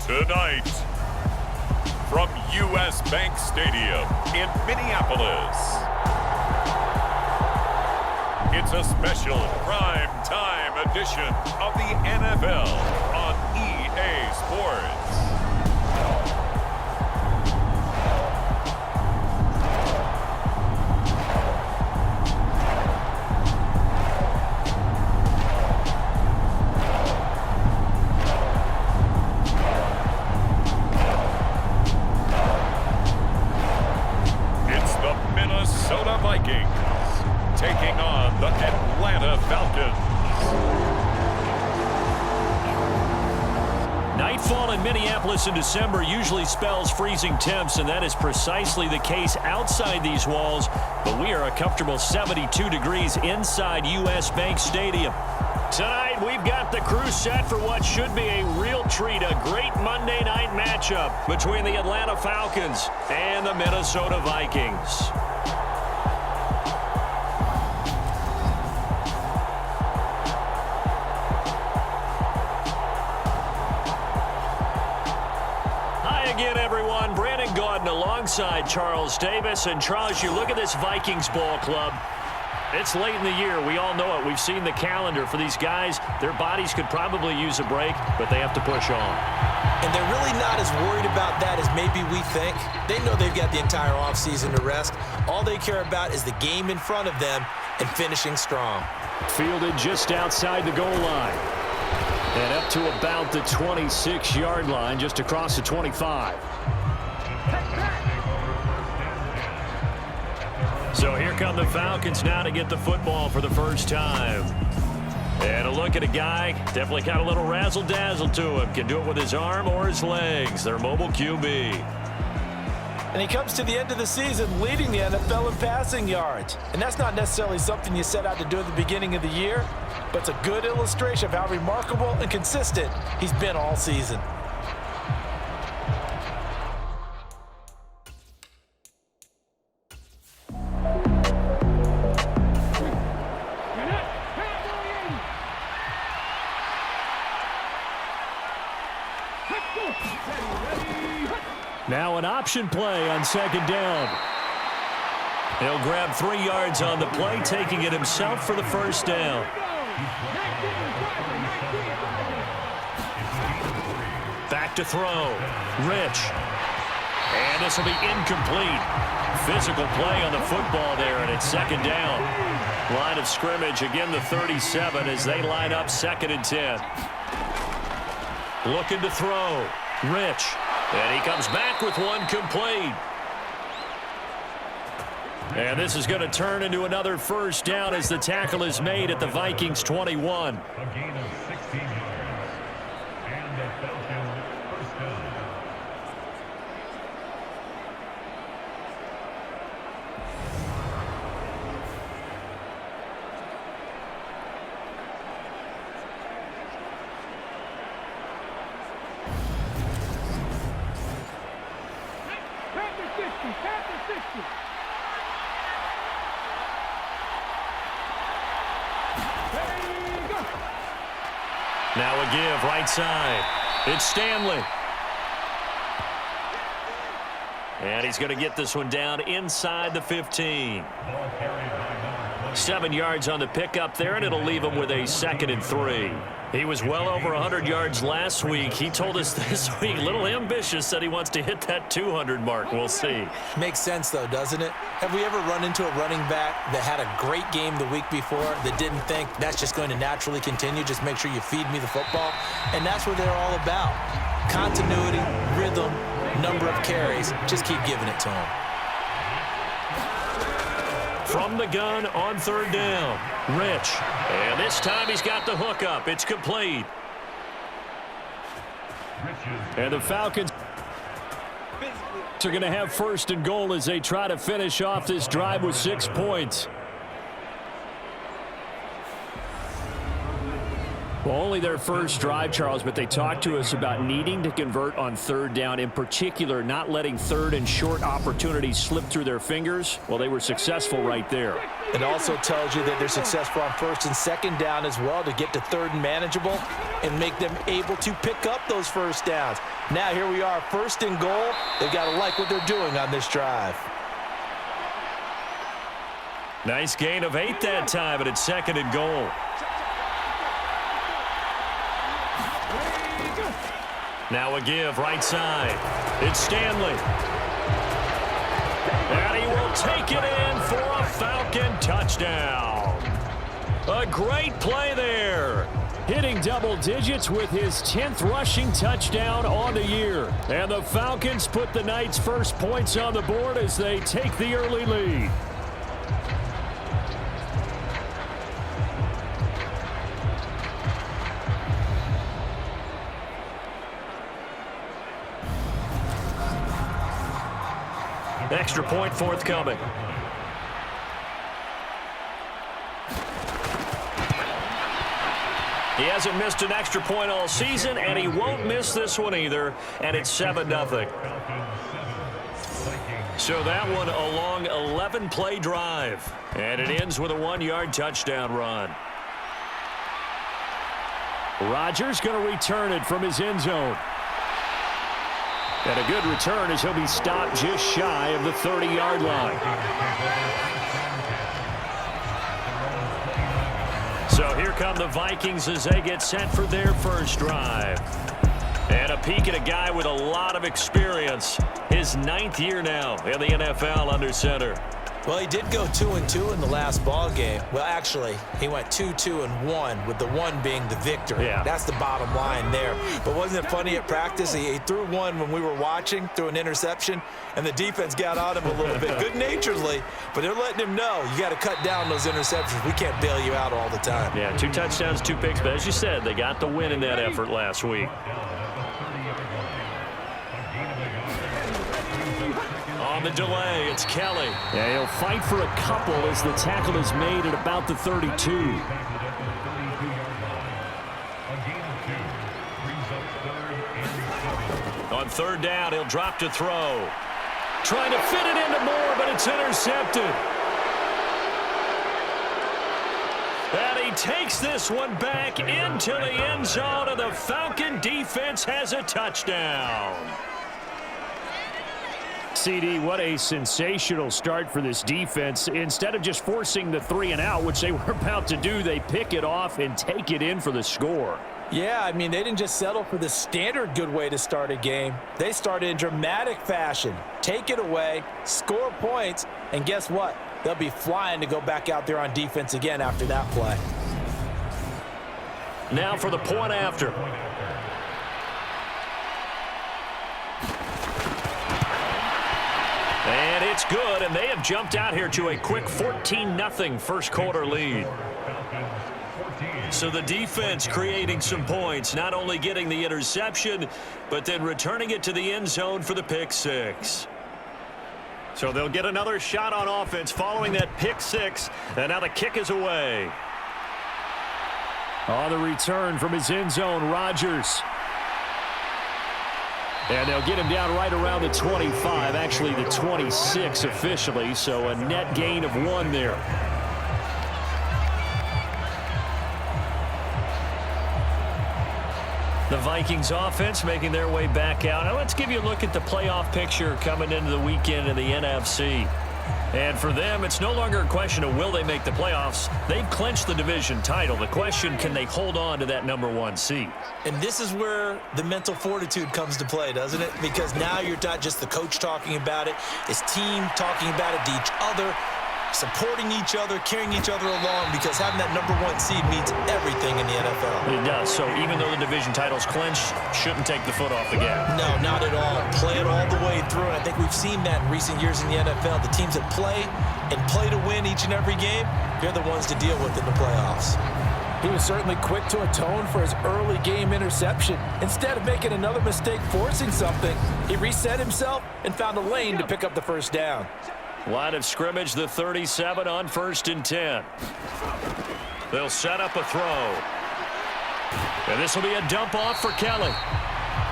Tonight, from U.S. Bank Stadium in Minneapolis, it's a special prime time edition of the NFL on EA Sports. Vikings taking on the Atlanta Falcons. Nightfall in Minneapolis in December usually spells freezing temps, and that is precisely the case outside these walls. But we are a comfortable 72 degrees inside U.S. Bank Stadium. Tonight, we've got the crew set for what should be a real treat, a great Monday night matchup between the Atlanta Falcons and the Minnesota Vikings. Alongside Charles Davis. And Charles, you look at this Vikings ball club. It's late in the year. We all know it. We've seen the calendar for these guys. Their bodies could probably use a break, but they have to push on. And they're really not as worried about that as maybe we think. They know they've got the entire offseason to rest. All they care about is the game in front of them and finishing strong. Fielded just outside the goal line. And up to about the 26-yard line, just across the 25. So here come the Falcons now to get the football for the first time. And a look at a guy, definitely got a little razzle-dazzle to him. Can do it with his arm or his legs. Their mobile QB. And he comes to the end of the season leading the NFL in passing yards. And that's not necessarily something you set out to do at the beginning of the year, but it's a good illustration of how remarkable and consistent he's been all season. Now an option play on second down. He'll grab 3 yards on the play, taking it himself for the first down. Back to throw. Rich. And this will be incomplete. Physical play on the football there, and it's second down. Line of scrimmage, again the 37 as they line up 2nd and 10. Looking to throw. Rich. And he comes back with one complete. And this is going to turn into another first down as the tackle is made at the Vikings 21. A gain of 16 yards. And the Falcons first down. Now a give right side. It's Stanley. And he's going to get this one down inside the 15. 7 yards on the pickup there, and it'll leave him with a 2nd and 3. He was well over 100 yards last week. He told us this week, a little ambitious, said he wants to hit that 200 mark. We'll see. Makes sense, though, doesn't it? Have we ever run into a running back that had a great game the week before that didn't think that's just going to naturally continue? Just make sure you feed me the football. And that's what they're all about. Continuity, rhythm, number of carries. Just keep giving it to him. From the gun on 3rd down, Rich. And this time he's got the hook up. It's complete. And the Falcons are going to have 1st and goal as they try to finish off this drive with 6 points. Only their first drive, Charles, but they talked to us about needing to convert on third down, in particular not letting third and short opportunities slip through their fingers. Well, they were successful right there. It also tells you that they're successful on first and second down as well to get to third and manageable and make them able to pick up those first downs. Now here we are, first and goal. They've got to like what they're doing on this drive. Nice gain of 8 that time, but it's second and goal. Now a give right side. It's Stanley. And he will take it in for a Falcon touchdown. A great play there. Hitting double digits with his 10th rushing touchdown on the year. And the Falcons put the Knights' first points on the board as they take the early lead. Extra point forthcoming. He hasn't missed an extra point all season, and he won't miss this one either, and it's 7-0. So that one a long 11-play drive, and it ends with a 1-yard touchdown run. Rodgers going to return it from his end zone. And a good return as he'll be stopped just shy of the 30-yard line. So here come the Vikings as they get set for their first drive. And a peek at a guy with a lot of experience. His 9th year now in the NFL under center. Well, he did go 2-2 in the last ball game. Well, actually, he went 2-2-1, with the 1 being the victory. Yeah. That's the bottom line there. But wasn't it funny at practice? He threw one when we were watching, threw an interception, and the defense got on him a little bit, good-naturedly. But they're letting him know, you got to cut down those interceptions. We can't bail you out all the time. Yeah, 2 touchdowns, 2 picks. But as you said, they got the win in that effort last week. On the delay, it's Kelly. Yeah, he'll fight for a couple as the tackle is made at about the 32. On third down, he'll drop to throw. Trying to fit it into Moore, but it's intercepted. And he takes this one back into the end zone, and the Falcon defense has a touchdown. CD, what a sensational start for this defense. Instead of just forcing the 3-and-out, which they were about to do, they pick it off and take it in for the score. Yeah, I mean, they didn't just settle for the standard good way to start a game. They started in dramatic fashion. Take it away, score points, and guess what? They'll be flying to go back out there on defense again after that play. Now for the point after. And it's good, and they have jumped out here to a quick 14-0 first quarter lead. So the defense creating some points, not only getting the interception, but then returning it to the end zone for the pick six. So they'll get another shot on offense following that pick six, and now the kick is away. On the return from his end zone, Rodgers. And they'll get him down right around the 25, actually the 26 officially, so a net gain of 1 there. The Vikings offense making their way back out. Now let's give you a look at the playoff picture coming into the weekend in the NFC. And for them, it's no longer a question of will they make the playoffs. They've clinched the division title. The question, can they hold on to that #1 seed? And this is where the mental fortitude comes to play, doesn't it? Because now you're not just the coach talking about it. It's team talking about it to each other, supporting each other, carrying each other along, because having that #1 seed means everything in the NFL. It does. So even though the division title's clinched, shouldn't take the foot off the gas. No, not at all. Play it all the way through. And I think we've seen that in recent years in the NFL. The teams that play and play to win each and every game, they're the ones to deal with in the playoffs. He was certainly quick to atone for his early game interception. Instead of making another mistake forcing something, he reset himself and found a lane to pick up the first down. Line of scrimmage, the 37 on 1st and 10. They'll set up a throw. And this will be a dump off for Kelly.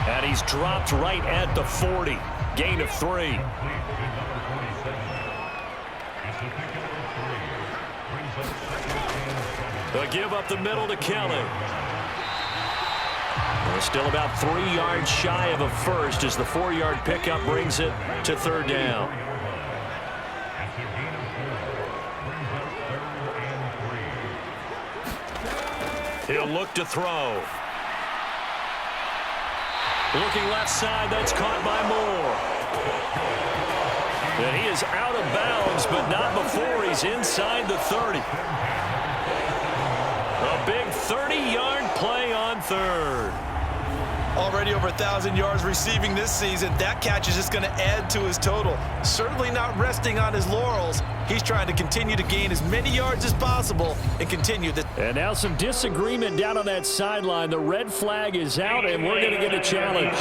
And he's dropped right at the 40. Gain of 3. They'll give up the middle to Kelly. They're still about 3 yards shy of a first as the 4-yard pickup brings it to 3rd down. He'll look to throw. Looking left side, that's caught by Moore. And he is out of bounds, but not before he's inside the 30. A big 30-yard play on 3rd. Already over 1,000 yards receiving this season. That catch is just going to add to his total. Certainly not resting on his laurels. He's trying to continue to gain as many yards as possible and continue the... And now some disagreement down on that sideline. The red flag is out, and we're going to get a challenge.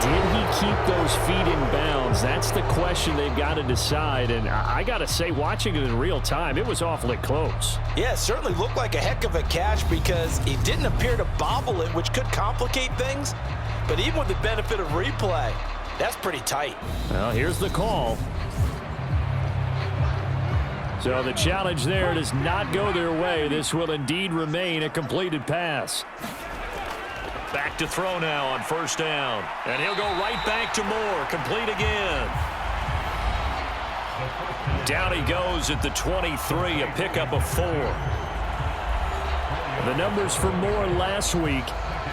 Did he keep those feet in bounds? That's the question they've got to decide. And I got to say, watching it in real time, it was awfully close. Yeah, it certainly looked like a heck of a catch because he didn't appear to bobble it, which could complicate things. But even with the benefit of replay, that's pretty tight. Well, here's the call. So the challenge there does not go their way. This will indeed remain a completed pass. Back to throw now on 1st down. And he'll go right back to Moore. Complete again. Down he goes at the 23, a pickup of 4. The numbers for Moore last week: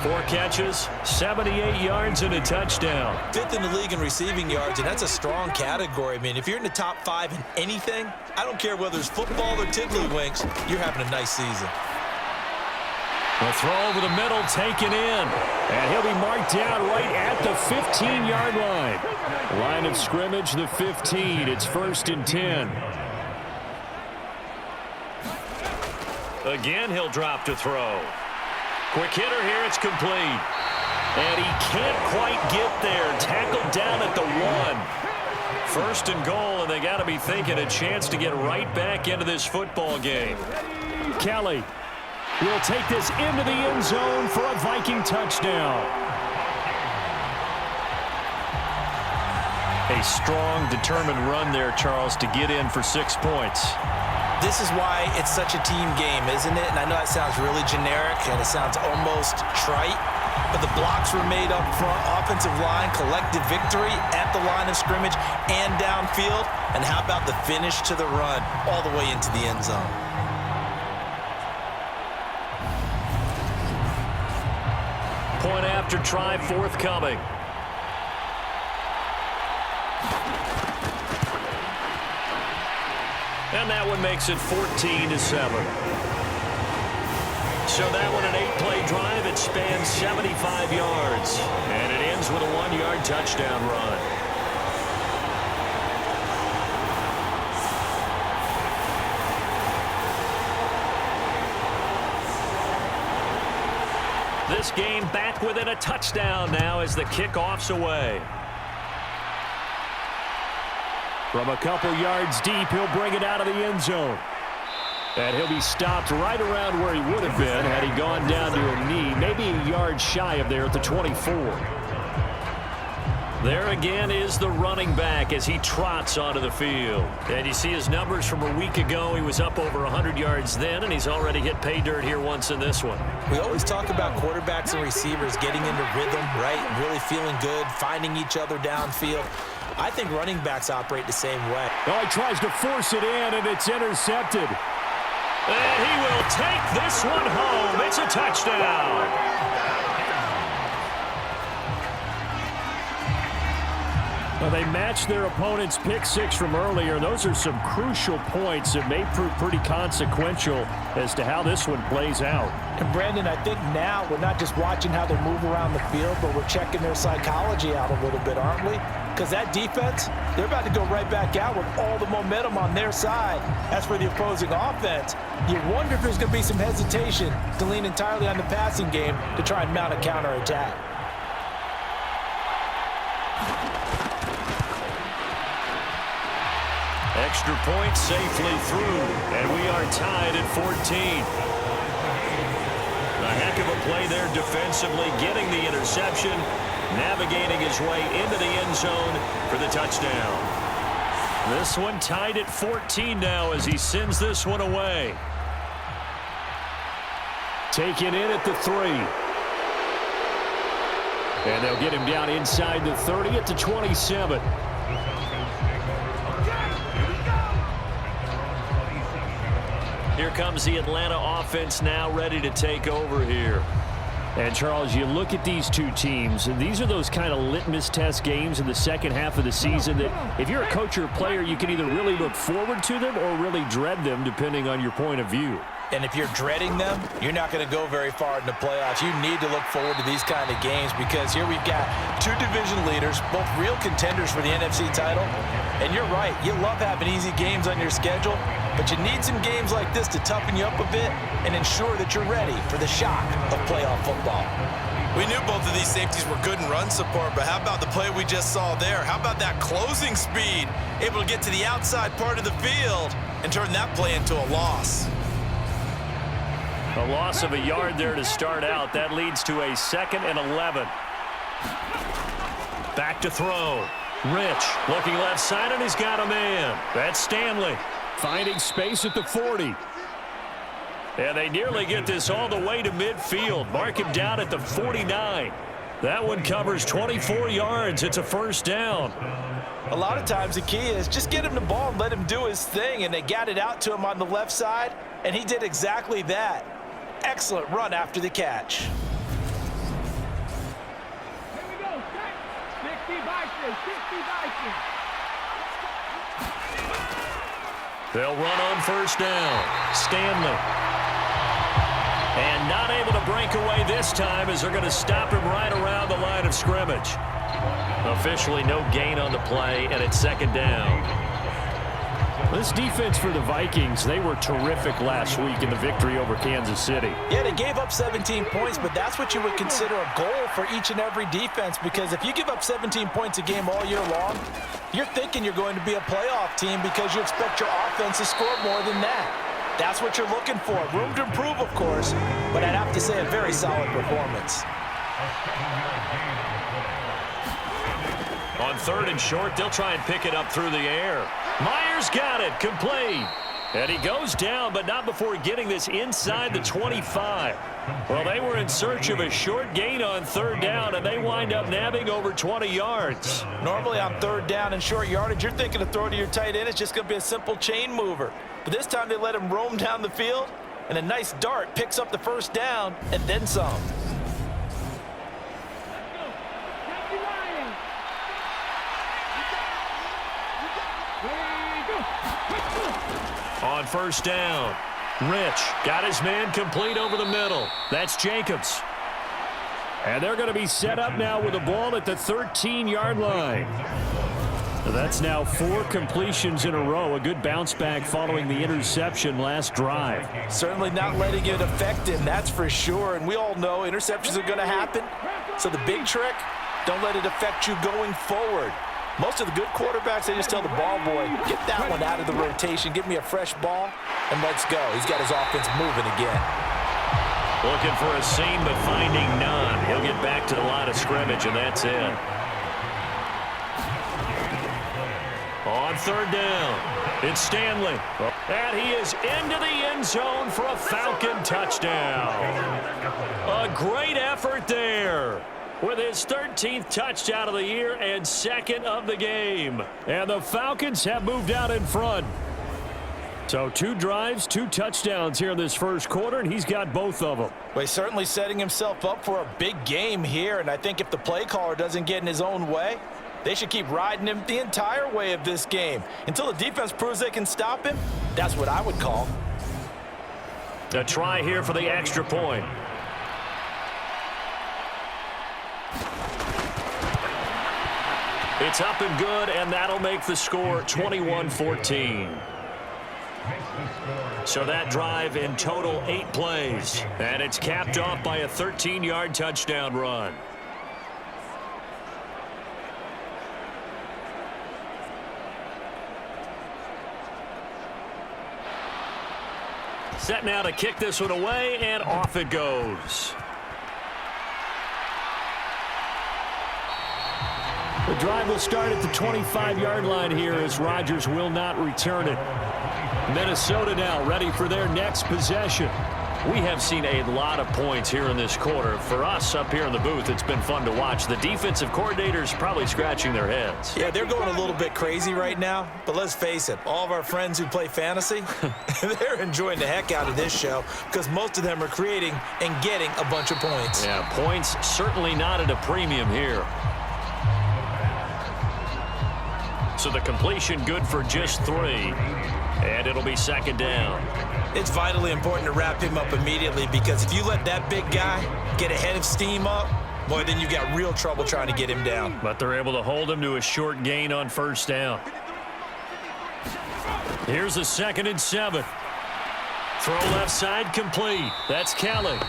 4 catches, 78 yards, and a touchdown. 5th in the league in receiving yards, and that's a strong category. I mean, if you're in the top 5 in anything, I don't care whether it's football or tiddlywinks, you're having a nice season. The throw over the middle taken in. And he'll be marked down right at the 15-yard line. Line of scrimmage, the 15. It's 1st and 10. Again, he'll drop to throw. Quick hitter here, it's complete. And he can't quite get there. Tackled down at the 1. 1st and goal, and they got to be thinking a chance to get right back into this football game. Kelly will take this into the end zone for a Viking touchdown. A strong, determined run there, Charles, to get in for 6 points. This is why it's such a team game, isn't it? And I know that sounds really generic and it sounds almost trite, but the blocks were made up front, offensive line, collective victory at the line of scrimmage and downfield. And how about the finish to the run all the way into the end zone? Point after try forthcoming. And that one makes it 14-7. So that one, an 8-play drive. It spans 75 yards. And it ends with a 1-yard touchdown run. This game back within a touchdown now as the kickoff's away. From a couple yards deep, he'll bring it out of the end zone. And he'll be stopped right around where he would have been had he gone down to a knee, maybe a yard shy of there at the 24. There again is the running back as he trots onto the field. And you see his numbers from a week ago. He was up over 100 yards then, and he's already hit pay dirt here once in this one. We always talk about quarterbacks and receivers getting into rhythm, right? Really feeling good, finding each other downfield. I think running backs operate the same way. Oh, he tries to force it in, and it's intercepted. And he will take this one home. It's a touchdown. Well, they matched their opponent's pick 6 from earlier. Those are some crucial points that may prove pretty consequential as to how this one plays out. And Brandon, I think now we're not just watching how they move around the field, but we're checking their psychology out a little bit, aren't we? Because that defense, they're about to go right back out with all the momentum on their side. As for the opposing offense, you wonder if there's going to be some hesitation to lean entirely on the passing game to try and mount a counterattack. Extra point safely through, and we are tied at 14. A heck of a play there defensively, getting the interception, navigating his way into the end zone for the touchdown. This one tied at 14 now as he sends this one away. Taken in at the 3. And they'll get him down inside the 30 at the 27. Here comes the Atlanta offense now ready to take over here. And, Charles, you look at these two teams, and these are those kind of litmus test games in the second half of the season that if you're a coach or a player, you can either really look forward to them or really dread them depending on your point of view. And if you're dreading them, you're not going to go very far in the playoffs. You need to look forward to these kind of games because here we've got two division leaders, both real contenders for the NFC title. And you're right, you love having easy games on your schedule, but you need some games like this to toughen you up a bit and ensure that you're ready for the shock of playoff football. We knew both of these safeties were good in run support, but how about the play we just saw there? How about that closing speed? Able to get to the outside part of the field and turn that play into a loss. A loss of a yard there to start out. That leads to a 2nd and 11. Back to throw. Rich looking left side, and he's got a man. That's Stanley finding space at the 40. And they nearly get this all the way to midfield. Mark him down at the 49. That one covers 24 yards. It's a first down. A lot of times the key is just get him the ball and let him do his thing, and they got it out to him on the left side, and he did exactly that. Excellent run after the catch. Here we go, 60 Vikings, 60 Vikings. They'll run on first down. Stanley. And not able to break away this time as they're going to stop him right around the line of scrimmage. Officially no gain on the play, and it's 2nd down. This defense for the Vikings, they were terrific last week in the victory over Kansas City. Yeah, they gave up 17 points, but that's what you would consider a goal for each and every defense, because if you give up 17 points a game all year long, you're thinking you're going to be a playoff team because you expect your offense to score more than that. That's what you're looking for. Room to improve, of course, but I'd have to say a very solid performance. On 3rd and short, they'll try and pick it up through the air. Myers got it, complete. And he goes down, but not before getting this inside the 25. Well, they were in search of a short gain on 3rd down, and they wind up nabbing over 20 yards. Normally on 3rd down and short yardage, you're thinking to throw to your tight end. It's just going to be a simple chain mover. But this time they let him roam down the field, and a nice dart picks up the first down and then some. On first down, Rich got his man complete over the middle. That's Jacobs. And they're going to be set up now with the ball at the 13-yard line. That's now 4 completions in a row. A good bounce back following the interception last drive. Certainly not letting it affect him, that's for sure. And we all know interceptions are going to happen. So the big trick, don't let it affect you going forward. Most of the good quarterbacks, they just tell the ball boy, get that one out of the rotation, give me a fresh ball, and let's go. He's got his offense moving again. Looking for a seam, but finding none. He'll get back to the line of scrimmage, and that's it. On 3rd down, it's Stanley. And he is into the end zone for a Falcon touchdown. A great effort there, with his 13th touchdown of the year and 2nd of the game. And the Falcons have moved out in front. So 2 drives, 2 touchdowns here in this first quarter, and he's got both of them. Well, he's certainly setting himself up for a big game here, and I think if the play caller doesn't get in his own way, they should keep riding him the entire way of this game. Until the defense proves they can stop him, that's what I would call. A try here for the extra point. It's up and good, and that'll make the score 21-14. So that drive in total 8 plays, and it's capped off by a 13-yard touchdown run. Set now to kick this one away, and off it goes. The drive will start at the 25-yard line here as Rodgers will not return it. Minnesota now ready for their next possession. We have seen a lot of points here in this quarter. For us up here in the booth, it's been fun to watch. The defensive coordinators probably scratching their heads. Yeah, they're going a little bit crazy right now, but let's face it, all of our friends who play fantasy, they're enjoying the heck out of this show because most of them are creating and getting a bunch of points. Yeah, points certainly not at a premium here. So the completion good for just 3, and it'll be second down. It's vitally important to wrap him up immediately because if you let that big guy get a head of steam up, boy, then you got real trouble trying to get him down. But they're able to hold him to a short gain on first down. Here's a 2nd and 7. Throw left side complete. That's Kelly.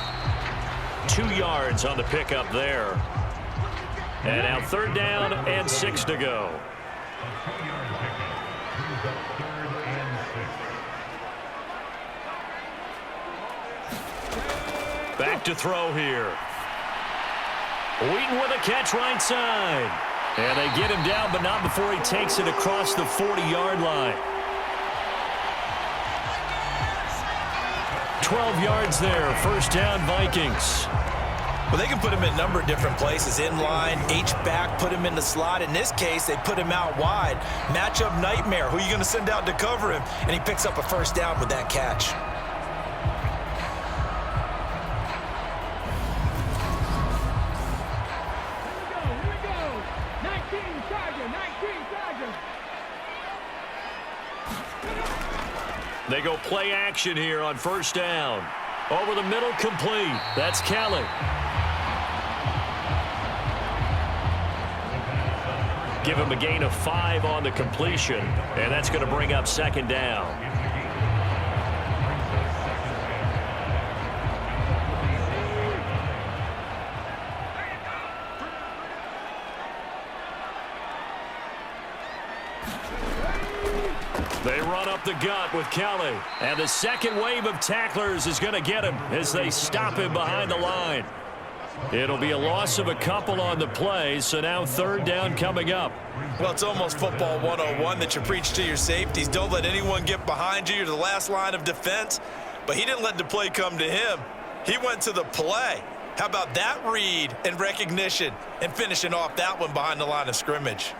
2 yards on the pickup there. And now 3rd down and 6 to go. Back to throw here. Wheaton with a catch right side. And they get him down, but not before he takes it across the 40-yard line. 12 yards there. First down, Vikings. Well, they can put him in a number of different places. In line, H-back, put him in the slot. In this case, they put him out wide. Matchup nightmare. Who are you going to send out to cover him? And he picks up a first down with that catch. They go play action here on first down. Over the middle, complete. That's Kelly. Give him a gain of 5 on the completion, and that's going to bring up second down. They run up the gut with Kelly. And the second wave of tacklers is going to get him as they stop him behind the line. It'll be a loss of a couple on the play, so now 3rd down coming up. Well, it's almost football 101 that you preach to your safeties. Don't let anyone get behind you. You're the last line of defense. But he didn't let the play come to him. He went to the play. How about that read and recognition and finishing off that one behind the line of scrimmage?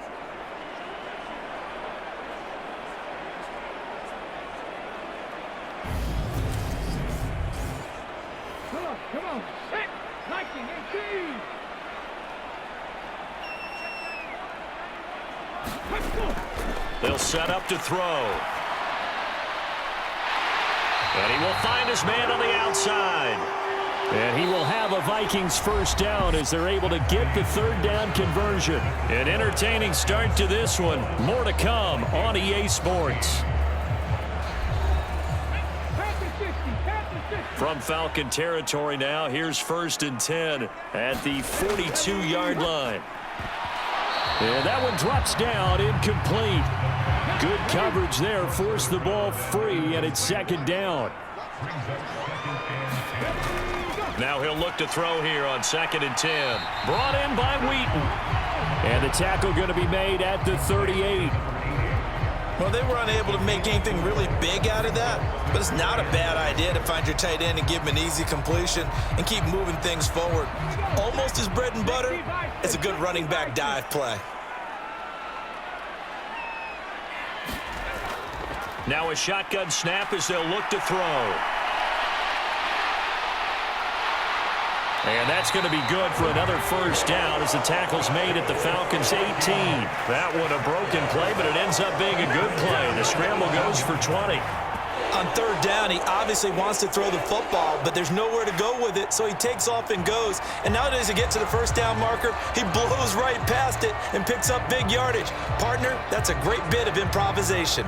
Come on. Hit. 1918. They'll set up to throw. And he will find his man on the outside. And he will have a Vikings first down as they're able to get the 3rd down conversion. An entertaining start to this one. More to come on EA Sports. From Falcon territory now, here's 1st and 10 at the 42-yard line. And that one drops down, incomplete. Good coverage there, forced the ball free, and it's second down. Now he'll look to throw here on 2nd and 10. Brought in by Wheaton. And the tackle going to be made at the 38. Well, they were unable to make anything really big out of that, but it's not a bad idea to find your tight end and give him an easy completion and keep moving things forward. Almost his bread and butter. It's a good running back dive play. Now a shotgun snap as they'll look to throw. And that's going to be good for another first down as the tackle's made at the Falcons' 18. That one a broken play, but it ends up being a good play. The scramble goes for 20. On 3rd down, he obviously wants to throw the football, but there's nowhere to go with it, so he takes off and goes. And nowadays, to get to the first down marker, he blows right past it and picks up big yardage. Partner, that's a great bit of improvisation.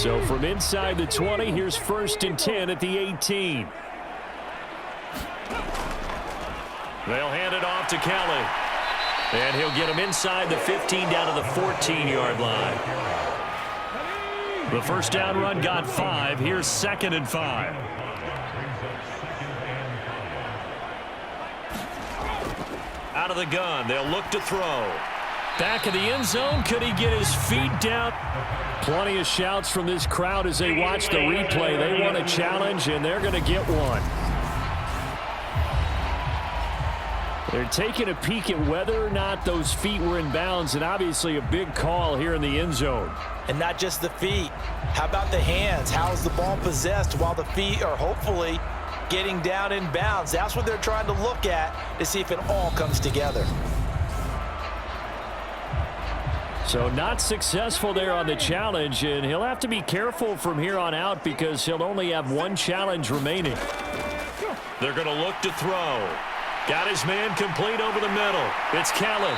So from inside the 20, here's 1st and 10 at the 18. They'll hand it off to Kelly. And he'll get him inside the 15 down to the 14-yard line. The first down run got 5. Here's 2nd and 5. Out of the gun. They'll look to throw. Back of the end zone. Could he get his feet down? Plenty of shouts from this crowd as they watch the replay. They want a challenge, and they're going to get one. They're taking a peek at whether or not those feet were in bounds, and obviously a big call here in the end zone. And not just the feet. How about the hands? How's the ball possessed while the feet are hopefully getting down in bounds? That's what they're trying to look at to see if it all comes together. So not successful there on the challenge, and he'll have to be careful from here on out because he'll only have one challenge remaining. They're going to look to throw. Got his man complete over the middle. It's Kelly.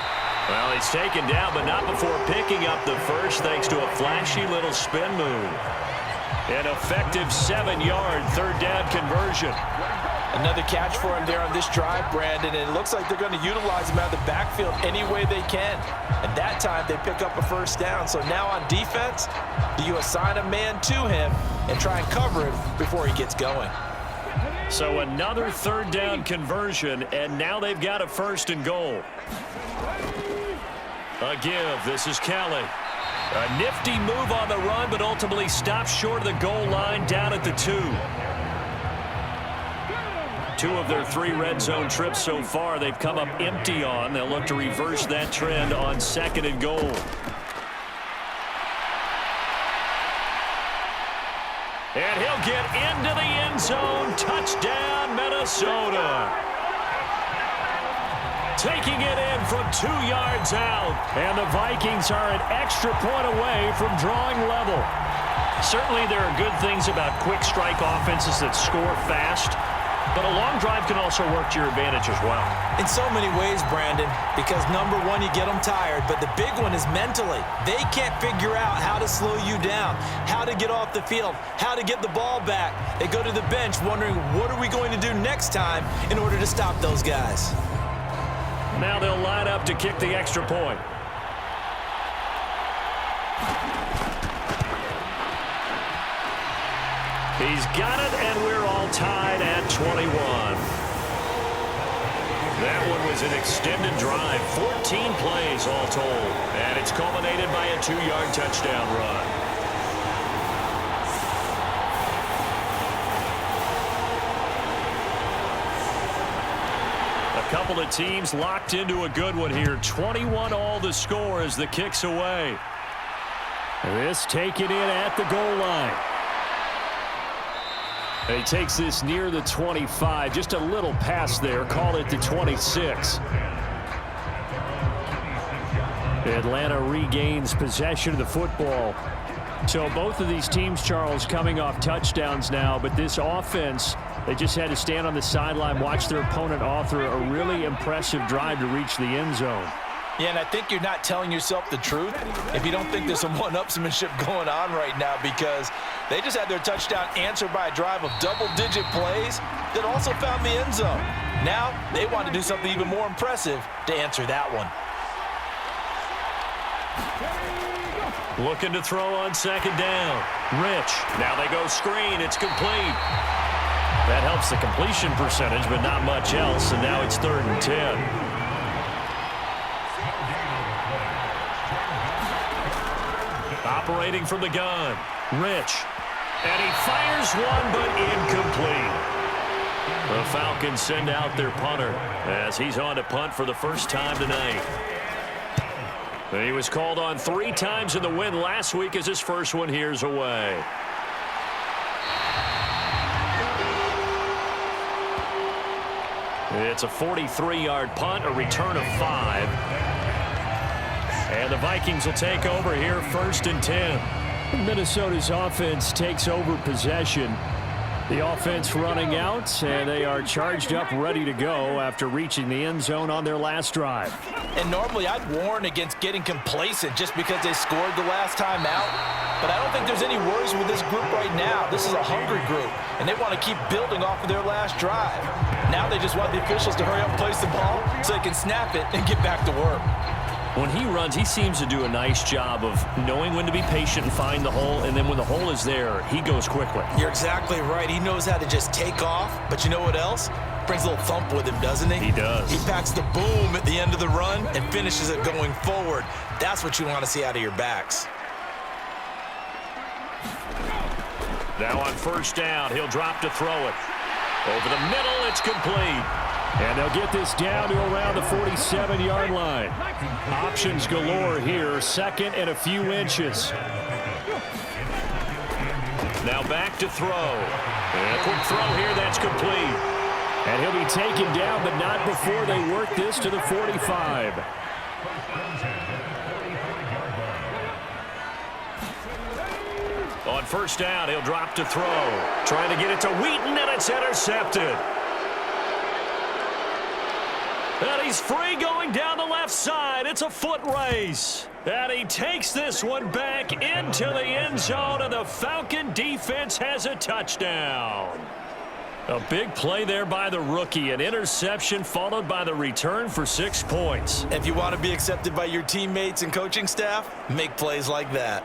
Well, he's taken down, but not before picking up the first thanks to a flashy little spin move. An effective 7-yard 3rd down conversion. Another catch for him there on this drive, Brandon, and it looks like they're going to utilize him out of the backfield any way they can. And that time they pick up a 1st down. So now on defense, do you assign a man to him and try and cover him before he gets going? So another 3rd down conversion, and now they've got a 1st and goal. A give. This is Kelly. A nifty move on the run, but ultimately stops short of the goal line down at the 2. 2 of their 3 red zone trips so far they've come up empty on. They'll look to reverse that trend on 2nd and goal. And he'll get into the end zone. Touchdown, Minnesota. Taking it in from 2 yards out. And the Vikings are an extra point away from drawing level. Certainly there are good things about quick strike offenses that score fast. But a long drive can also work to your advantage as well. In so many ways, Brandon, because number one, you get them tired, but the big one is mentally. They can't figure out how to slow you down, how to get off the field, how to get the ball back. They go to the bench wondering, what are we going to do next time in order to stop those guys? Now they'll line up to kick the extra point. He's got it, and we're all tied at 21. That one was an extended drive, 14 plays all told, and it's culminated by a 2-yard touchdown run. A couple of teams locked into a good one here. 21 all the score as the kick's away. This taken in at the goal line. And he takes this near the 25. Just a little pass there. Call it the 26. Atlanta regains possession of the football. So both of these teams, Charles, coming off touchdowns now. But this offense, they just had to stand on the sideline, watch their opponent author a really impressive drive to reach the end zone. Yeah, and I think you're not telling yourself the truth if you don't think there's some one-upsmanship going on right now, because they just had their touchdown answered by a drive of double-digit plays that also found the end zone. Now they want to do something even more impressive to answer that one. Looking to throw on 2nd down. Rich. Now they go screen. It's complete. That helps the completion percentage, but not much else, and now it's 3rd and 10. Operating from the gun, Rich. And he fires one, but incomplete. The Falcons send out their punter as he's on to punt for the first time tonight. He was called on 3 times in the win last week as his first one here's away. It's a 43-yard punt, a return of 5. And the Vikings will take over here 1st and 10. Minnesota's offense takes over possession. The offense running out, and they are charged up, ready to go after reaching the end zone on their last drive. And normally I'd warn against getting complacent just because they scored the last time out. But I don't think there's any worries with this group right now. This is a hungry group, and they want to keep building off of their last drive. Now they just want the officials to hurry up and place the ball so they can snap it and get back to work. When he runs, he seems to do a nice job of knowing when to be patient and find the hole, and then when the hole is there, he goes quickly. You're exactly right. He knows how to just take off, but you know what else? Brings a little thump with him, doesn't he? He does. He packs the boom at the end of the run and finishes it going forward. That's what you want to see out of your backs. Now on first down, he'll drop to throw it. Over the middle, it's complete. And they'll get this down to around the 47-yard line. Options galore here, second and a few inches. Now back to throw. And a quick throw here, that's complete. And he'll be taken down, but not before they work this to the 45. On first down, he'll drop to throw. Trying to get it to Wheaton, and it's intercepted. And he's free going down the left side. It's a foot race. And he takes this one back into the end zone, and the Falcon defense has a touchdown. A big play there by the rookie. An interception followed by the return for 6 points. If you want to be accepted by your teammates and coaching staff, make plays like that.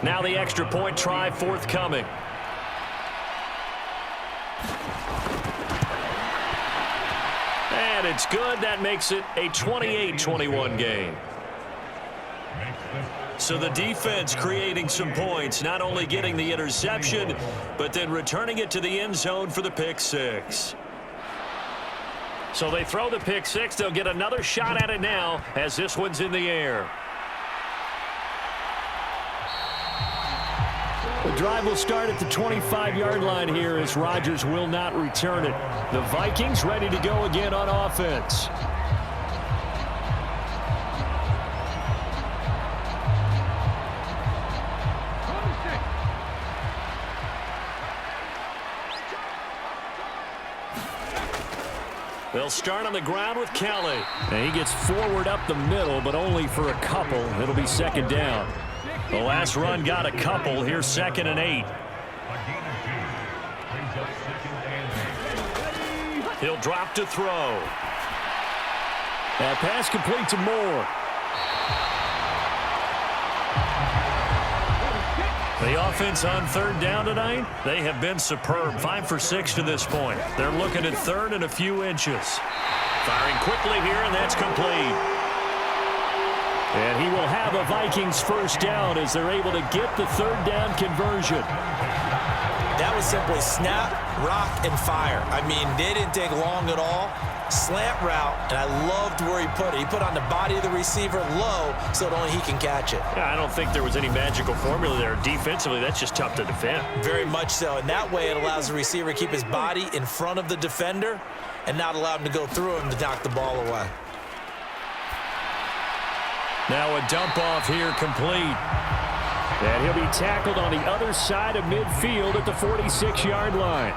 Now the extra point try forthcoming. And it's good. That makes it a 28-21 game. So the defense creating some points, not only getting the interception, but then returning it to the end zone for the pick six. So they throw the pick six. They'll get another shot at it now as this one's in the air. The drive will start at the 25-yard line here as Rodgers will not return it. The Vikings ready to go again on offense. They'll start on the ground with Kelly. And he gets forward up the middle, but only for a couple. It'll be second down. The last run got a couple. Here's 2nd and 8. He'll drop to throw. That pass complete to Moore. The offense on third down tonight, they have been superb. 5 for 6 to this point. They're looking at third and a few inches. Firing quickly here, and that's complete. And he will have a Vikings first down as they're able to get the third down conversion. That was simply snap, rock, and fire. I mean, they didn't take long at all. Slant route, and I loved where he put it. He put on the body of the receiver low so that only he can catch it. Yeah, I don't think there was any magical formula there. Defensively, that's just tough to defend. Very much so. And that way it allows the receiver to keep his body in front of the defender and not allow him to go through him to knock the ball away. Now a dump off here complete. And he'll be tackled on the other side of midfield at the 46-yard line.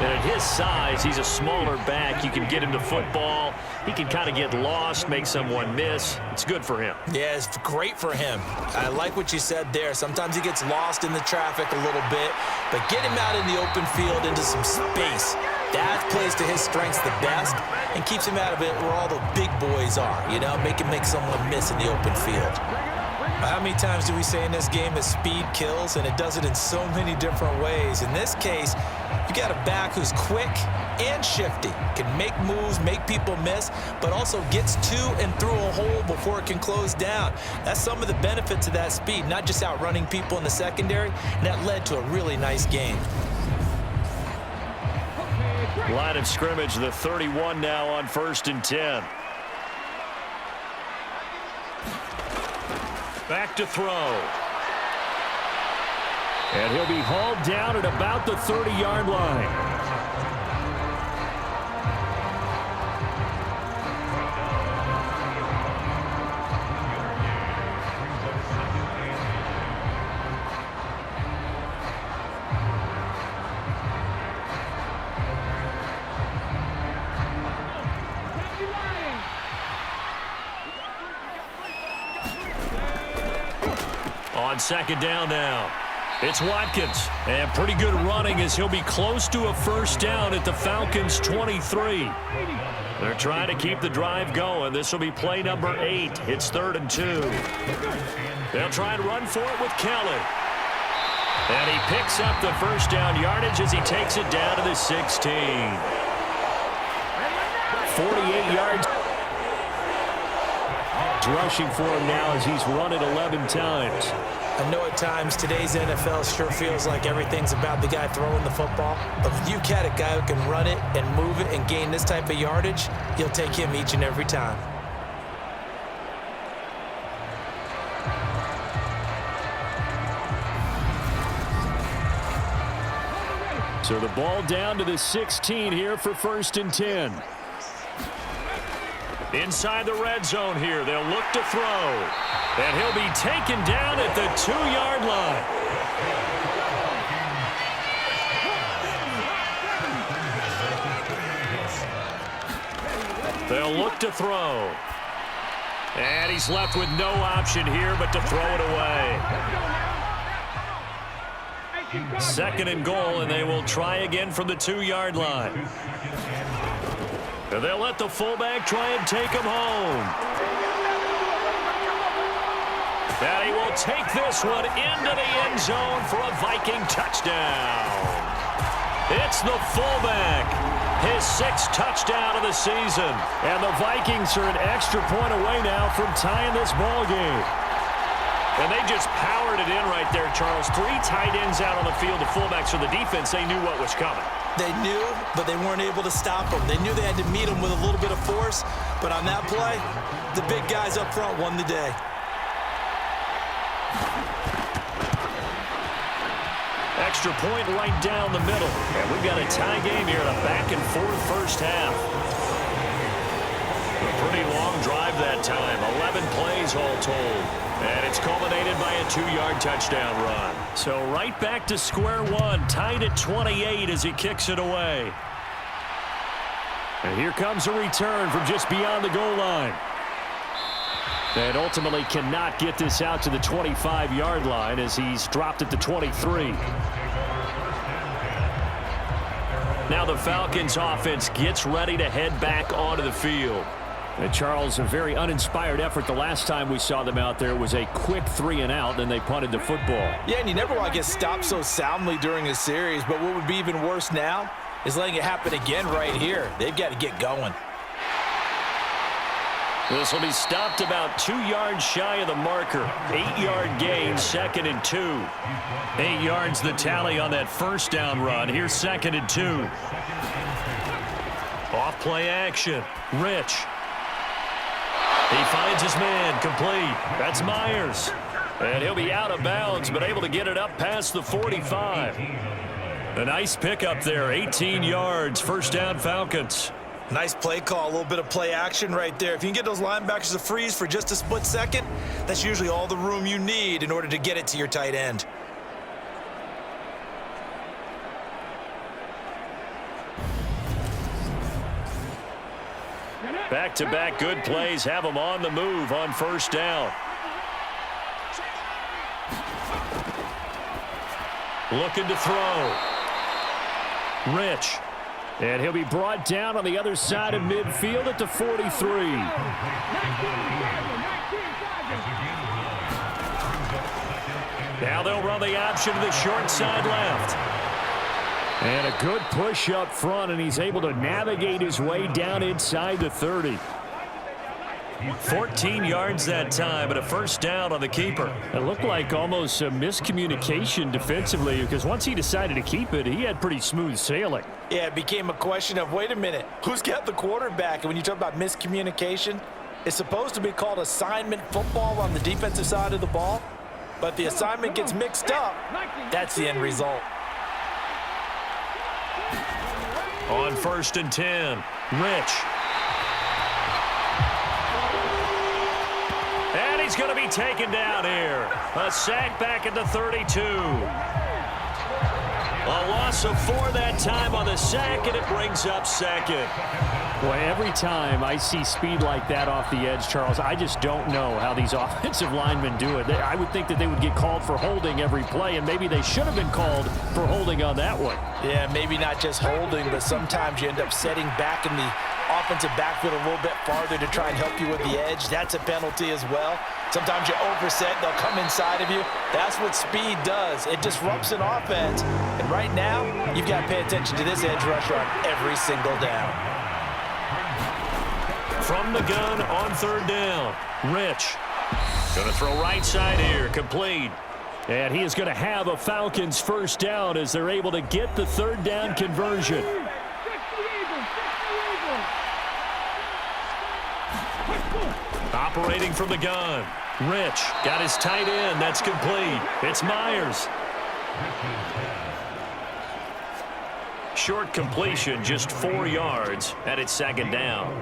And at his size, he's a smaller back. You can get him to football. He can kind of get lost, make someone miss. It's good for him. Yeah, it's great for him. I like what you said there. Sometimes he gets lost in the traffic a little bit, but get him out in the open field into some space. That plays to his strengths the best and keeps him out of it where all the big boys are, you know, make someone miss in the open field. How many times do we say in this game that speed kills, and it does it in so many different ways? In this case, you got a back who's quick and shifty, can make moves, make people miss, but also gets to and through a hole before it can close down. That's some of the benefits of that speed, not just outrunning people in the secondary, and that led to a really nice game. Line of scrimmage, the 31 now on 1st and 10. Back to throw. And he'll be hauled down at about the 30-yard line. On second down now, it's Watkins. And pretty good running as he'll be close to a first down at the Falcons' 23. They're trying to keep the drive going. This will be play number 8. It's 3rd and 2. They'll try and run for it with Kelly. And he picks up the first down yardage as he takes it down to the 16. 48 yards. Rushing for him now as he's run it 11 times. I know at times today's NFL sure feels like everything's about the guy throwing the football. But if you got a guy who can run it and move it and gain this type of yardage, you'll take him each and every time. So the ball down to the 16 here for 1st and 10. Inside the red zone here, they'll look to throw. And he'll be taken down at the 2-yard line. They'll look to throw. And he's left with no option here but to throw it away. 2nd and goal, and they will try again from the 2-yard line. And they'll let the fullback try and take him home. And he will take this one into the end zone for a Viking touchdown. It's the fullback. His 6th touchdown of the season. And the Vikings are an extra point away now from tying this ball game. And they just powered it in right there, Charles. 3 tight ends out on the field. The fullbacks or the defense, they knew what was coming. They knew, but they weren't able to stop them. They knew they had to meet them with a little bit of force. But on that play, the big guys up front won the day. Extra point right down the middle. And we've got a tie game here in a back-and-forth first half. A pretty long drive that time. 11 plays all told. And it's culminated by a 2-yard touchdown run. So right back to square one, tied at 28 as he kicks it away. And here comes a return from just beyond the goal line. And ultimately cannot get this out to the 25-yard line as he's dropped at the 23. Now the Falcons offense gets ready to head back onto the field. And Charles, a very uninspired effort. The last time we saw them out there was a quick 3-and-out, and they punted the football. Yeah, and you never want to get stopped so soundly during a series, but what would be even worse now is letting it happen again right here. They've got to get going. This will be stopped about 2 yards shy of the marker. 8-yard gain, 2nd and 2. 8 yards the tally on that first down run. Here's 2nd and 2. Off play action. Rich. He finds his man, complete. That's Myers. And he'll be out of bounds, but able to get it up past the 45. A nice pickup there, 18 yards, first down Falcons. Nice play call, a little bit of play action right there. If you can get those linebackers to freeze for just a split second, that's usually all the room you need in order to get it to your tight end. Back-to-back good plays have them on the move on first down. Looking to throw. Rich. And he'll be brought down on the other side of midfield at the 43. Now they'll run the option to the short side left. And a good push up front, and he's able to navigate his way down inside the 30. 14 yards that time, and a first down on the keeper. It looked like almost a miscommunication defensively, because once he decided to keep it, he had pretty smooth sailing. Yeah, it became a question of, wait a minute, who's got the quarterback? And when you talk about miscommunication, it's supposed to be called assignment football on the defensive side of the ball, but the assignment gets mixed up. That's the end result. On 1st and 10, Rich. And he's going to be taken down here. A sack back at the 32. A loss of 4 that time on the sack, and it brings up 2nd. Well, every time I see speed like that off the edge, Charles, I just don't know how these offensive linemen do it. I would think that they would get called for holding every play, and maybe they should have been called for holding on that one. Yeah, maybe not just holding, but sometimes you end up setting back in the offensive backfield a little bit farther to try and help you with the edge. That's a penalty as well. Sometimes you overset, they'll come inside of you. That's what speed does. It disrupts an offense. And right now, you've got to pay attention to this edge rusher on every single down. From the gun on third down, Rich. Going to throw right side here, complete. And he is going to have a Falcons first down as they're able to get the third down conversion. Operating from the gun. Rich got his tight end. That's complete. It's Myers. Short completion, just 4 yards, and it's second down.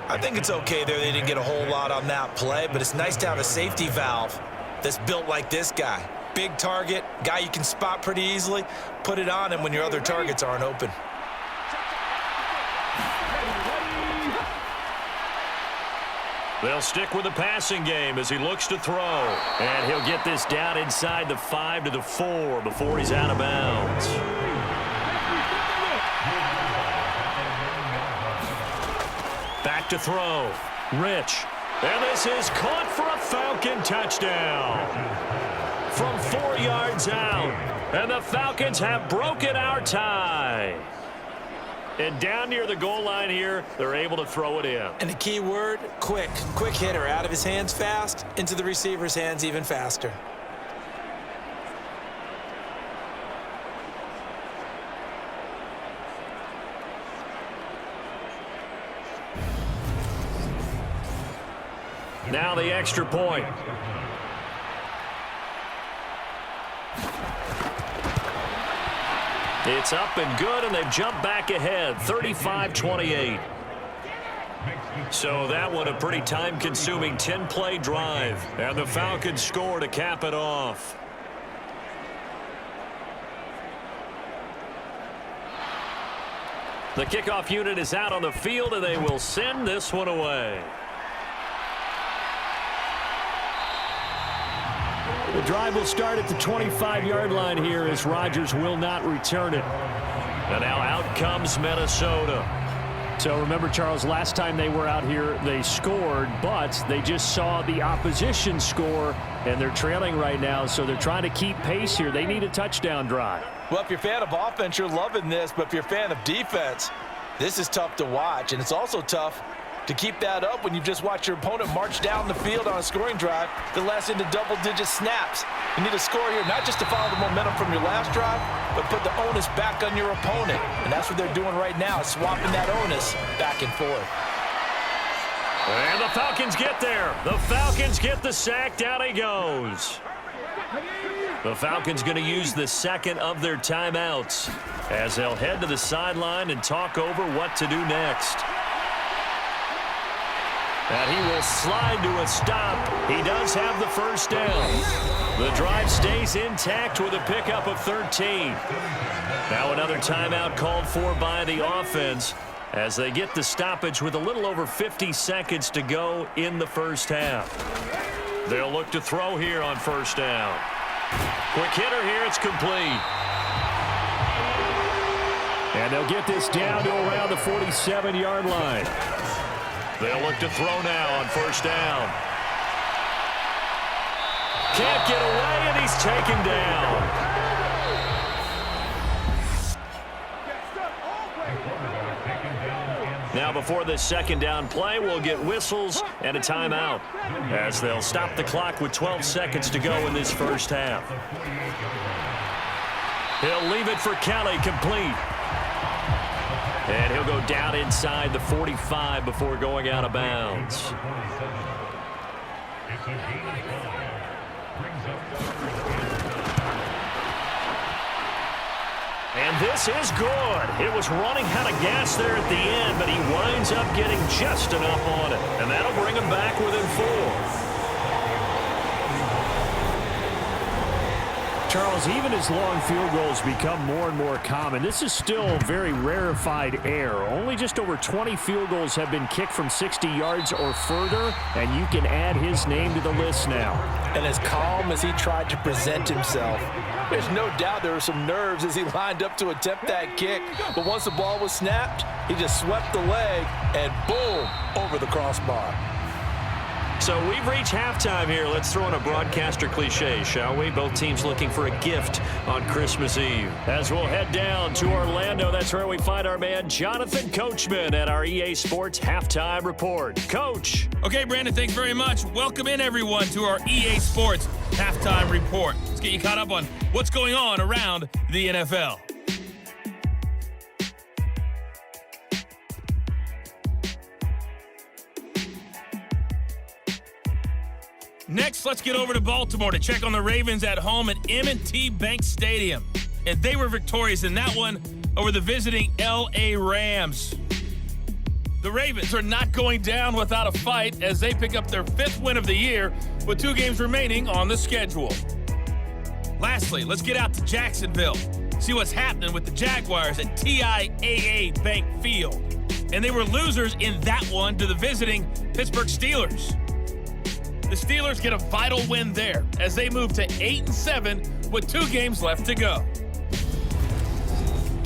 I think it's okay there. They didn't get a whole lot on that play, but it's nice to have a safety valve that's built like this guy. Big target, guy you can spot pretty easily. Put it on him when your other targets aren't open. They'll stick with the passing game as he looks to throw. And he'll get this down inside the 5 to the 4 before he's out of bounds. Back to throw. Rich. And this is caught for a Falcon touchdown. From 4 yards out. And the Falcons have broken our tie. And down near the goal line here, they're able to throw it in. And the key word, quick. Quick hitter. Out of his hands fast, into the receiver's hands even faster. Now the extra point. It's up and good, and they've jumped back ahead, 35-28. So that one a pretty time-consuming 10-play drive, and the Falcons score to cap it off. The kickoff unit is out on the field, and they will send this one away. The drive will start at the 25-yard line here as Rodgers will not return it. And now out comes Minnesota. So remember, Charles, last time they were out here, they scored, but they just saw the opposition score, and they're trailing right now, so they're trying to keep pace here. They need a touchdown drive. Well, if you're a fan of offense, you're loving this, but if you're a fan of defense, this is tough to watch, and it's also tough to keep that up when you just watch your opponent march down the field on a scoring drive that lasts into double-digit snaps. You need a score here, not just to follow the momentum from your last drive, but put the onus back on your opponent. And that's what they're doing right now, swapping that onus back and forth. And the Falcons get there. The Falcons get the sack. Down he goes. The Falcons going to use the second of their timeouts as they'll head to the sideline and talk over what to do next. And he will slide to a stop. He does have the first down. The drive stays intact with a pickup of 13. Now another timeout called for by the offense as they get the stoppage with a little over 50 seconds to go in the first half. They'll look to throw here on first down. Quick hitter here. It's complete. And they'll get this down to around the 47-yard line. They'll look to throw now on first down. Can't get away, and he's taken down. Now before this second down play, we'll get whistles and a timeout as they'll stop the clock with 12 seconds to go in this first half. He'll leave it for Kelly, complete. And he'll go down inside the 45 before going out of bounds. And this is good. It was running out of gas there at the end, but he winds up getting just enough on it. And that'll bring him back within 4. Charles, even as long field goals become more and more common, this is still very rarefied air. Only just over 20 field goals have been kicked from 60 yards or further, and you can add his name to the list now. And as calm as he tried to present himself, there's no doubt there were some nerves as he lined up to attempt that kick. But once the ball was snapped, he just swept the leg and boom, over the crossbar. So we've reached halftime here. Let's throw in a broadcaster cliche, shall we? Both teams looking for a gift on Christmas Eve. As we'll head down to Orlando, that's where we find our man Jonathan Coachman at our EA Sports Halftime Report. Coach. Okay, Brandon, thanks very much. Welcome in, everyone, to our EA Sports Halftime Report. Let's get you caught up on what's going on around the NFL. Next, let's get over to Baltimore to check on the Ravens at home at M&T Bank Stadium. And they were victorious in that one over the visiting L.A. Rams. The Ravens are not going down without a fight as they pick up their 5th win of the year with 2 games remaining on the schedule. Lastly, let's get out to Jacksonville, see what's happening with the Jaguars at TIAA Bank Field. And they were losers in that one to the visiting Pittsburgh Steelers. The Steelers get a vital win there as they move to 8-7 with 2 games left to go.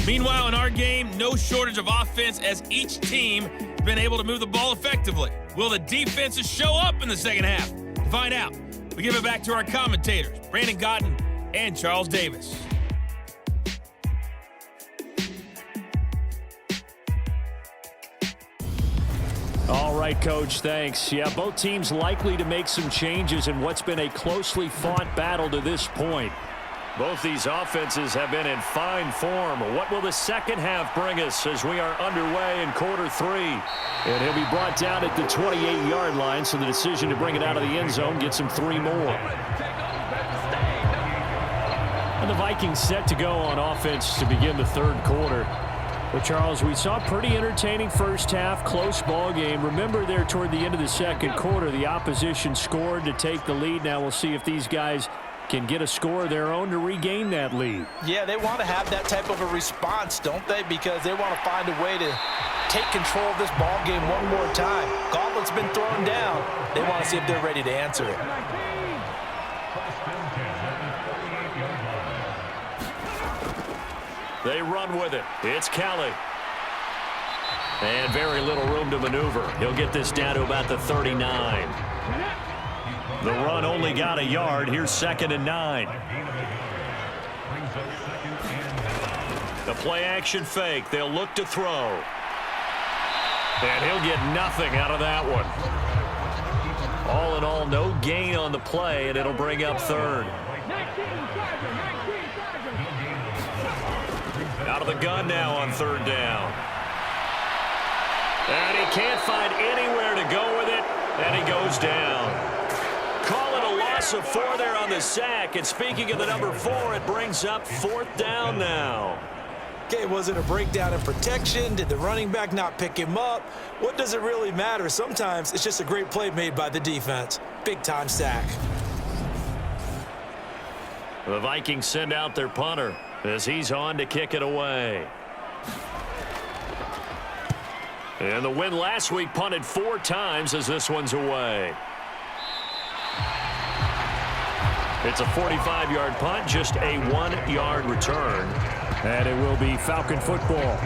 Meanwhile, in our game, no shortage of offense as each team has been able to move the ball effectively. Will the defenses show up in the second half? To find out, we give it back to our commentators, Brandon Gotten and Charles Davis. All right, Coach, thanks. Yeah, both teams likely to make some changes in what's been a closely fought battle to this point. Both these offenses have been in fine form. What will the second half bring us as we are underway in quarter 3? And he'll be brought down at the 28-yard line, so the decision to bring it out of the end zone gets him 3 more. And the Vikings set to go on offense to begin the 3rd quarter. Well, Charles, we saw a pretty entertaining first half, close ball game. Remember there toward the end of the 2nd quarter, the opposition scored to take the lead. Now we'll see if these guys can get a score of their own to regain that lead. Yeah, they want to have that type of a response, don't they? Because they want to find a way to take control of this ball game one more time. Gauntlet's been thrown down. They want to see if they're ready to answer it. They run with it. It's Kelly. And very little room to maneuver. He'll get this down to about the 39. The run only got a yard. Here's 2nd and 9. The play action fake. They'll look to throw. And he'll get nothing out of that one. All in all, no gain on the play, and it'll bring up 3rd. Out of the gun now on 3rd down. And he can't find anywhere to go with it, and he goes down. Call it a loss of 4 there on the sack. And speaking of the number 4, it brings up 4th down now. Okay, was it a breakdown in protection? Did the running back not pick him up? What does it really matter? Sometimes it's just a great play made by the defense. Big-time sack. The Vikings send out their punter as he's on to kick it away. And the win last week punted 4 times as this one's away. It's a 45-yard punt, just a 1-yard return. And it will be Falcon football.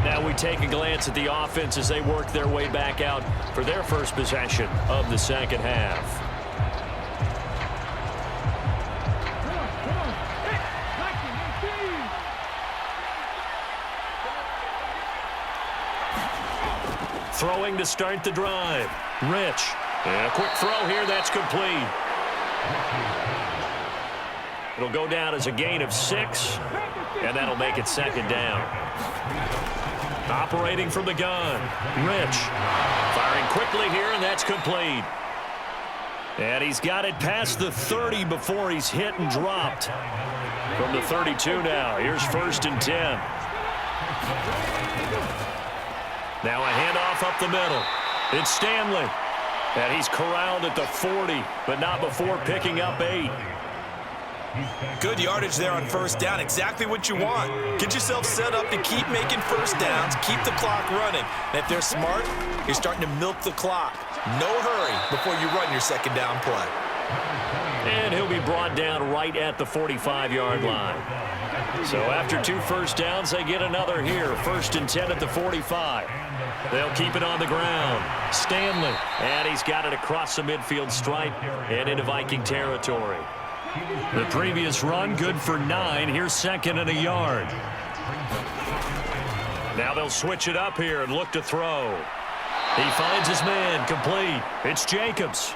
Now we take a glance at the offense as they work their way back out for their first possession of the second half. Throwing to start the drive. Rich. And a quick throw here. That's complete. It'll go down as a gain of 6. And that'll make it 2nd down. Operating from the gun. Rich. Firing quickly here, and that's complete. And he's got it past the 30 before he's hit and dropped. From the 32 now. Here's 1st and 10. Now a handoff up the middle. It's Stanley. And he's corralled at the 40, but not before picking up 8. Good yardage there on first down. Exactly what you want. Get yourself set up to keep making first downs, keep the clock running. And if they're smart, you're starting to milk the clock. No hurry before you run your second down play. And he'll be brought down right at the 45-yard line. So after 2 first downs, they get another here. 1st and 10 at the 45. They'll keep it on the ground. Stanley. And he's got it across the midfield stripe and into Viking territory. The previous run, good for 9. Here's 2nd and a yard. Now they'll switch it up here and look to throw. He finds his man, complete. It's Jacobs.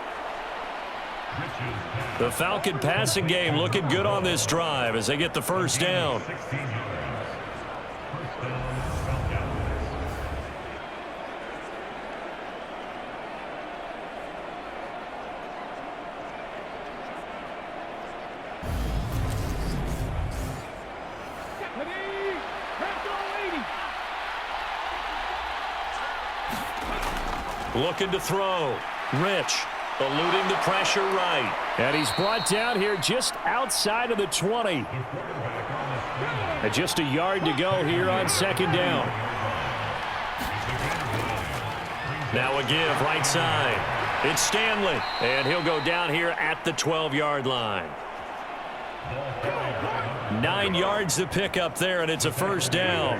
The Falcon passing game looking good on this drive as they get the first down. Looking to throw. Rich eluding the pressure right. And he's brought down here just outside of the 20. And just a yard to go here on 2nd down. Now a give right side. It's Stanley. And he'll go down here at the 12-yard line. 9 yards to pick up there, and it's a first down.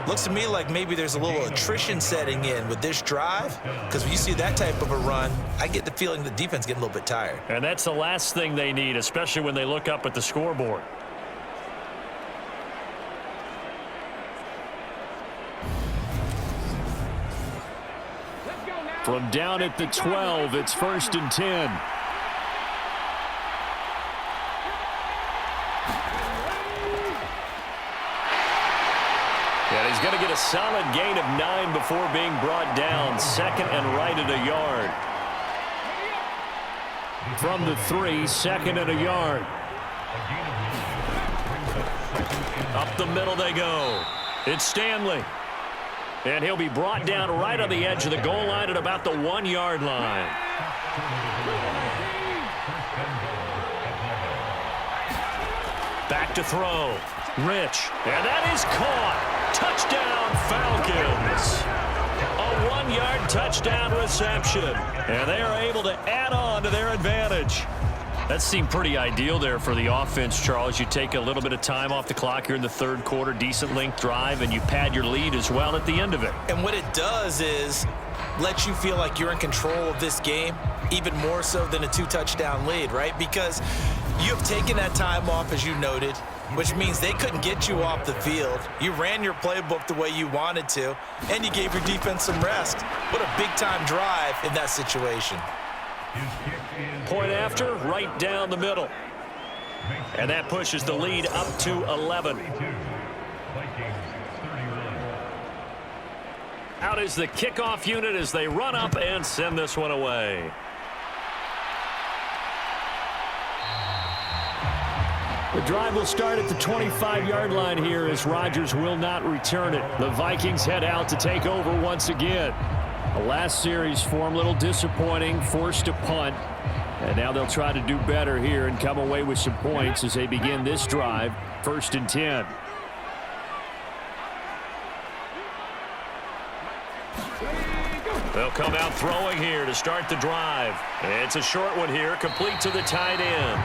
Looks to me like maybe there's a little attrition setting in with this drive, because when you see that type of a run, I get the feeling the defense getting a little bit tired. And that's the last thing they need, especially when they look up at the scoreboard. From down at the 12, it's 1st and 10. And he's going to get a solid gain of 9 before being brought down. 2nd and right at a yard. From the 3, 2nd and a yard. Up the middle they go. It's Stanley. And he'll be brought down right on the edge of the goal line at about the 1-yard line. Back to throw. Rich. And that is caught. Touchdown, Falcons. A 1-yard touchdown reception. And they are able to add on to their advantage. That seemed pretty ideal there for the offense, Charles. You take a little bit of time off the clock here in the 3rd quarter, decent length drive, and you pad your lead as well at the end of it. And what it does is let you feel like you're in control of this game, even more so than a 2-touchdown lead, right? Because you have taken that time off, as you noted, which means they couldn't get you off the field. You ran your playbook the way you wanted to, and you gave your defense some rest. What a big-time drive in that situation. Point after, right down the middle. And that pushes the lead up to 11. Out is the kickoff unit as they run up and send this one away. The drive will start at the 25-yard line here as Rodgers will not return it. The Vikings head out to take over once again. The last series for them, a little disappointing, forced to punt. And now they'll try to do better here and come away with some points as they begin this drive, 1st and 10. They'll come out throwing here to start the drive. It's a short one here, complete to the tight end.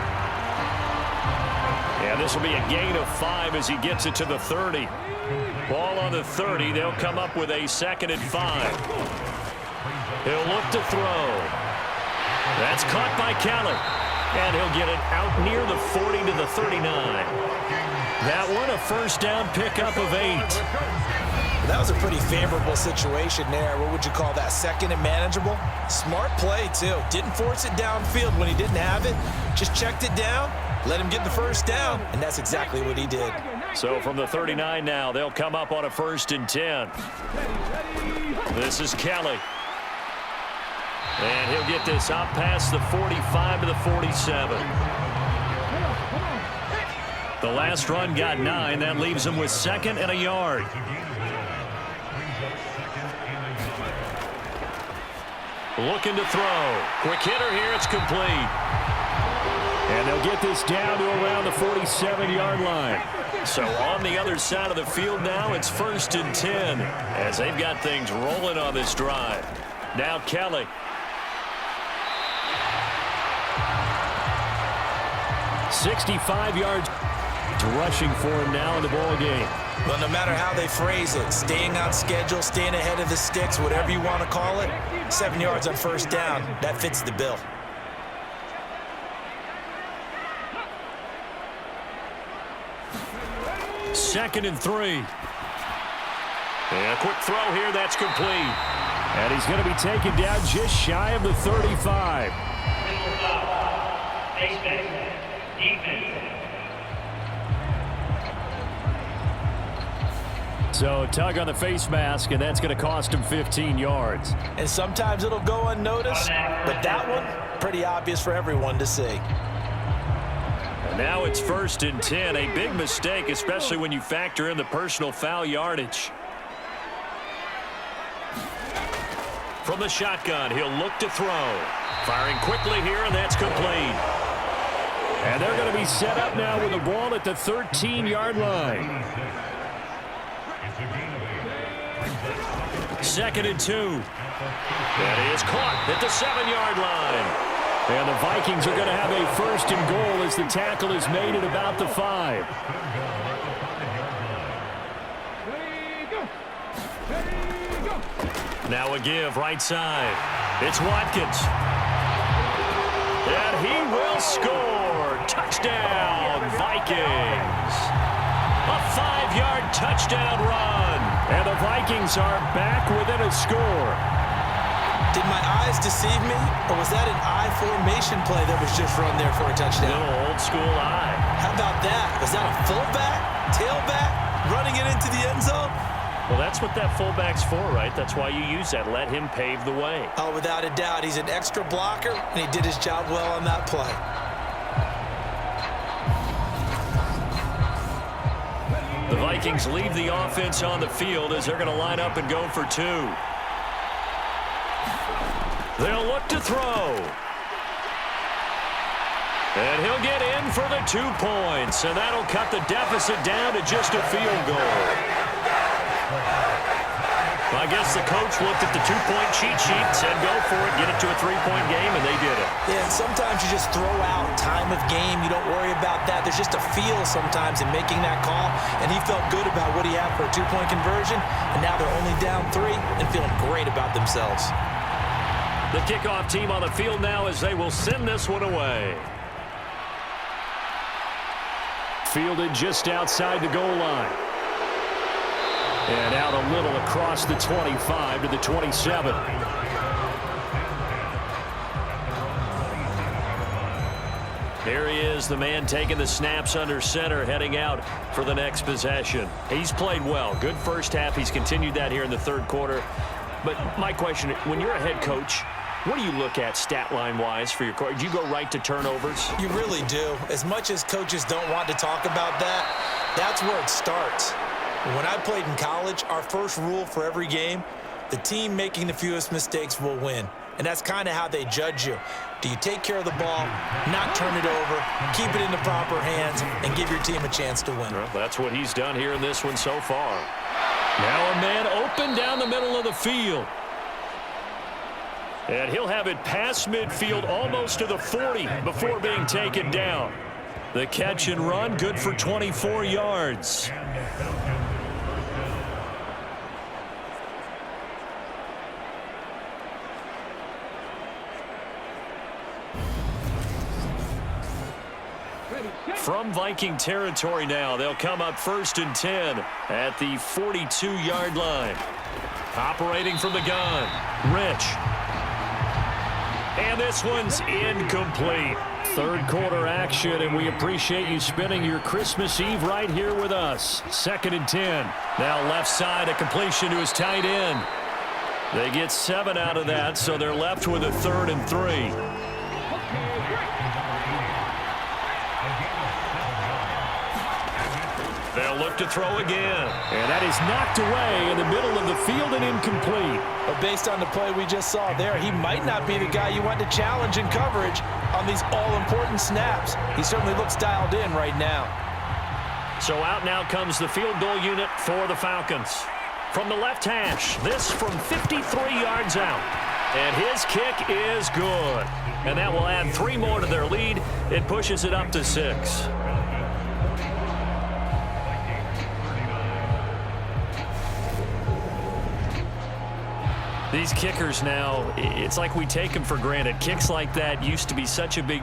And this will be a gain of 5 as he gets it to the 30. Ball on the 30. They'll come up with a 2nd and 5. He'll look to throw. That's caught by Kelly. And he'll get it out near the 40 to the 39. That one a first down pickup of 8. That was a pretty favorable situation there. What would you call that? 2nd and manageable? Smart play, too. Didn't force it downfield when he didn't have it. Just checked it down, let him get the first down, and that's exactly what he did. So from the 39 now, they'll come up on a 1st and 10. This is Kelly. And he'll get this out past the 45 to the 47. The last run got 9. That leaves him with 2nd and a yard. Looking to throw. Quick hitter here. It's complete. And they'll get this down to around the 47-yard line. So on the other side of the field now, it's 1st and 10 as they've got things rolling on this drive. Now Kelly. 65 yards rushing for him now in the ball game. Well, no matter how they phrase it, staying on schedule, staying ahead of the sticks, whatever you want to call it, 7 yards on 1st down, that fits the bill. Second and 3. And a quick throw here, that's complete. And he's going to be taken down just shy of the 35. So tug on the face mask, and that's going to cost him 15 yards. And sometimes it'll go unnoticed, but that one, pretty obvious for everyone to see. And now it's 1st and 10, a big mistake, especially when you factor in the personal foul yardage. From the shotgun, he'll look to throw. Firing quickly here, and that's complete. And they're going to be set up now with the ball at the 13-yard line. 2nd and 2. That is caught at the 7-yard line. And the Vikings are going to have a 1st and goal as the tackle is made at about the 5. Now a give right side. It's Watkins. And he will score. Touchdown, Vikings. A 5-yard touchdown run. And the Vikings are back within a score. Did my eyes deceive me, or was that an I formation play that was just run there for a touchdown? Little old school eye. How about that? Was that a fullback, tailback, running it into the end zone? Well, that's what that fullback's for, right? That's why you use that. Let him pave the way. Oh, without a doubt. He's an extra blocker, and he did his job well on that play. The Vikings leave the offense on the field as they're going to line up and go for 2. They'll look to throw. And he'll get in for the 2 points, and that'll cut the deficit down to just a field goal. I guess the coach looked at the 2-point cheat sheet, said go for it, get it to a 3-point game, and they did it. Yeah, and sometimes you just throw out time of game. You don't worry about that. There's just a feel sometimes in making that call, and he felt good about what he had for a 2-point conversion, and now they're only down 3 and feeling great about themselves. The kickoff team on the field now as they will send this one away. Fielded just outside the goal line. And out a little across the 25 to the 27. Here he is, the man taking the snaps under center, heading out for the next possession. He's played well. Good first half. He's continued that here in the 3rd quarter. But my question, when you're a head coach, what do you look at stat line-wise for your coach? Do you go right to turnovers? You really do. As much as coaches don't want to talk about that, that's where it starts. When I played in college, our first rule for every game, the team making the fewest mistakes will win. And that's kind of how they judge you. Do you take care of the ball, not turn it over, keep it in the proper hands, and give your team a chance to win? Well, that's what he's done here in this one so far. Now a man open down the middle of the field. And he'll have it past midfield almost to the 40 before being taken down. The catch and run, good for 24 yards. From Viking territory now, they'll come up 1st and 10 at the 42-yard line. Operating from the gun, Rich. And this one's incomplete. 3rd quarter action, and we appreciate you spending your Christmas Eve right here with us. 2nd and 10. Now left side, a completion to his tight end. They get 7 out of that, so they're left with a 3rd and 3. They'll look to throw again. And that is knocked away in the middle of the field and incomplete. But based on the play we just saw there, he might not be the guy you want to challenge in coverage on these all-important snaps. He certainly looks dialed in right now. So out now comes the field goal unit for the Falcons. From the left hash, this from 53 yards out. And his kick is good. And that will add 3 more to their lead. It pushes it up to 6. These kickers now, it's like we take them for granted. Kicks like that used to be such a big